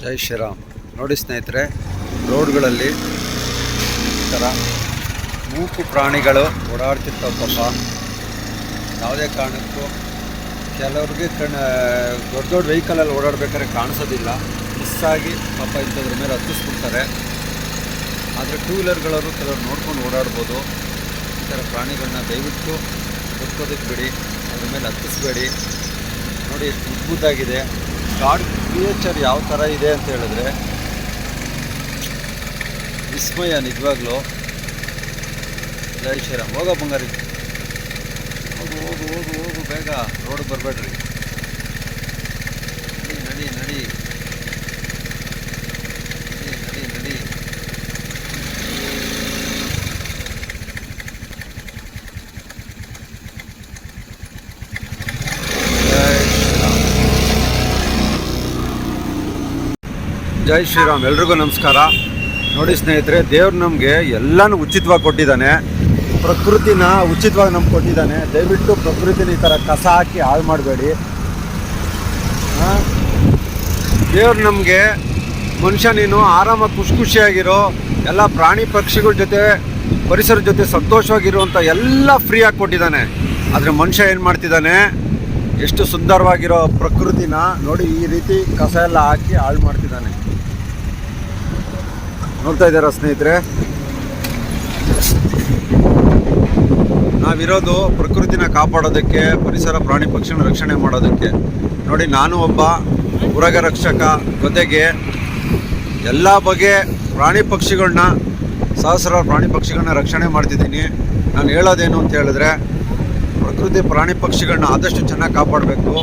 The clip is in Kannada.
ಜೈ ಶ್ರೀರಾಮ್. ನೋಡಿ ಸ್ನೇಹಿತರೆ, ರೋಡ್ಗಳಲ್ಲಿ ಈ ಥರ ಮೂಕು ಪ್ರಾಣಿಗಳು ಓಡಾಡ್ತಿರ್ತಾವೆ. ಪಾಪ ಯಾವುದೇ ಕಾರಣಕ್ಕೂ ಕೆಲವ್ರಿಗೆ ದೊಡ್ಡ ದೊಡ್ಡ ವೆಹಿಕಲಲ್ಲಿ ಓಡಾಡ್ಬೇಕಾದ್ರೆ ಕಾಣಿಸೋದಿಲ್ಲ, ಮಿಸ್ಸಾಗಿ ಪಾಪ ಇಂಥದ್ರ ಮೇಲೆ ಹತ್ತಿಸ್ಬಿಡ್ತಾರೆ. ಆದರೆ ಟೂ ವೀಲರ್ಗಳವರು ಕೆಲವರು ನೋಡ್ಕೊಂಡು ಓಡಾಡ್ಬೋದು. ಈ ಥರ ಪ್ರಾಣಿಗಳನ್ನ ದಯವಿಟ್ಟು ಹುಡ್ಕೋದಕ್ಕೆ ಬಿಡಿ, ಅದ್ರ ಮೇಲೆ ಹತ್ತಿಸ್ಬೇಡಿ. ನೋಡಿ ಎಷ್ಟು ಉದ್ಭುತಾಗಿದೆ. ಗಾಡ್ ಕ್ರಿಯೇಚರ್ ಯಾವ ಥರ ಇದೆ ಅಂತ ಹೇಳಿದ್ರೆ ವಿಸ್ಮಯ ನಿಜವಾಗ್ಲೂ. ಜೈ ಶ್ರೀರಾಮ್. ಹೋಗೋ ಬಂಗಾರಿ, ಹೋಗು ಹೋಗು ಹೋಗು ಹೋಗು, ಬೇಗ ರೋಡ್ ಬರಬೇಡ್ರಿ. ನಡಿ ನಡಿ ನಡಿ ನಡಿ ನಡಿ. ಜೈ ಶ್ರೀರಾಮ್. ಎಲ್ರಿಗೂ ನಮಸ್ಕಾರ. ನೋಡಿ ಸ್ನೇಹಿತರೆ, ದೇವ್ರು ನಮಗೆ ಎಲ್ಲನೂ ಉಚಿತವಾಗಿ ಕೊಟ್ಟಿದ್ದಾನೆ. ಪ್ರಕೃತಿನ ಉಚಿತವಾಗಿ ನಮ್ಗೆ ಕೊಟ್ಟಿದ್ದಾನೆ. ದಯವಿಟ್ಟು ಪ್ರಕೃತಿನ ಈ ಥರ ಕಸ ಹಾಕಿ ಹಾಳು ಮಾಡಬೇಡಿ. ದೇವ್ರು ನಮಗೆ ಮನುಷ್ಯ ನೀನು ಆರಾಮಾಗಿ ಖುಷಿಯಾಗಿರೋ, ಎಲ್ಲ ಪ್ರಾಣಿ ಪಕ್ಷಿಗಳ ಜೊತೆ ಪರಿಸರದ ಜೊತೆ ಸಂತೋಷವಾಗಿರುವಂಥ ಎಲ್ಲ ಫ್ರೀಯಾಗಿ ಕೊಟ್ಟಿದ್ದಾನೆ. ಆದರೆ ಮನುಷ್ಯ ಏನು ಮಾಡ್ತಿದ್ದಾನೆ, ಎಷ್ಟು ಸುಂದರವಾಗಿರೋ ಪ್ರಕೃತಿನ ನೋಡಿ ಈ ರೀತಿ ಕಸ ಎಲ್ಲ ಹಾಕಿ ಹಾಳು ಮಾಡ್ತಿದ್ದಾನೆ. ನೋಡ್ತಾ ಇದ್ದಾರಾ ಸ್ನೇಹಿತರೆ, ನಾವಿರೋದು ಪ್ರಕೃತಿನ ಕಾಪಾಡೋದಕ್ಕೆ, ಪರಿಸರ ಪ್ರಾಣಿ ಪಕ್ಷಿನ ರಕ್ಷಣೆ ಮಾಡೋದಕ್ಕೆ. ನೋಡಿ, ನಾನು ಒಬ್ಬ ಉರಗ ರಕ್ಷಕ, ಜೊತೆಗೆ ಎಲ್ಲ ಬಗೆ ಪ್ರಾಣಿ ಪಕ್ಷಿಗಳನ್ನ, ಸಹಸ್ರಾರು ಪ್ರಾಣಿ ಪಕ್ಷಿಗಳನ್ನ ರಕ್ಷಣೆ ಮಾಡ್ತಿದ್ದೀನಿ. ನಾನು ಹೇಳೋದೇನು ಅಂತ ಹೇಳಿದ್ರೆ, ಪ್ರಕೃತಿ ಪ್ರಾಣಿ ಪಕ್ಷಿಗಳನ್ನ ಆದಷ್ಟು ಚೆನ್ನಾಗಿ ಕಾಪಾಡಬೇಕು.